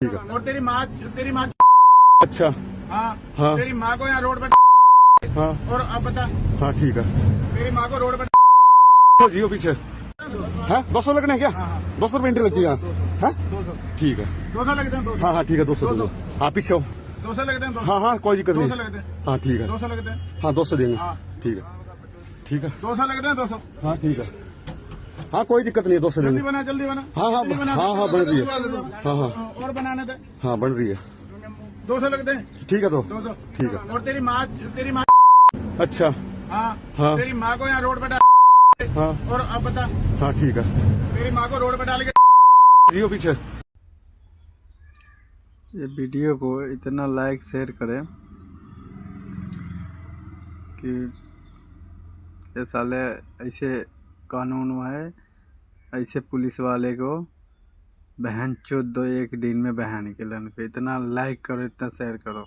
ठीक है। और तेरी माँ अच्छा। हाँ हाँ। तेरी माँ को यहाँ रोड पर हाँ और अब बता हाँ ठीक है। तेरी माँ को रोड पर तो जियो पीछे है 200 लगने हैं क्या? 200 रुपये एंट्री लगती है हाँ? 200 ठीक है। 200 लगते हैं 200 हाँ हाँ ठीक है 200 200 हाँ पीछे हो 200 लगते हैं 200 हाँ हाँ कोई दिक्कत 200 नहीं लगते हैं हाँ ठीक है 200 लगते हैं हाँ 200 देंगे हाँ। ठीक है ठीक है 200 लगते हैं 200 हाँ ठीक है हाँ कोई दिक्कत नहीं है 200 जल्दी देंगे बना जल्दी बना हाँ हाँ जल्दी बना हाँ हाँ बन रही है हाँ हाँ और बनाने थे हाँ बन रही है 200 लगते हैं ठीक है तो 200 ठीक है। और तेरी माँ अच्छा। हाँ हाँ। तेरी माँ को यहाँ रोड पर डाल हाँ और अब बता हाँ ठीक है। तेरी माँ को रोड पर डाल के जियो पीछे ये वीडियो को इतना लाइक शेयर करें कि ये साले ऐसे कानून है, ऐसे पुलिस वाले को बहन चोद दो एक दिन में बहन के लन पे। इतना लाइक करो, इतना शेयर करो।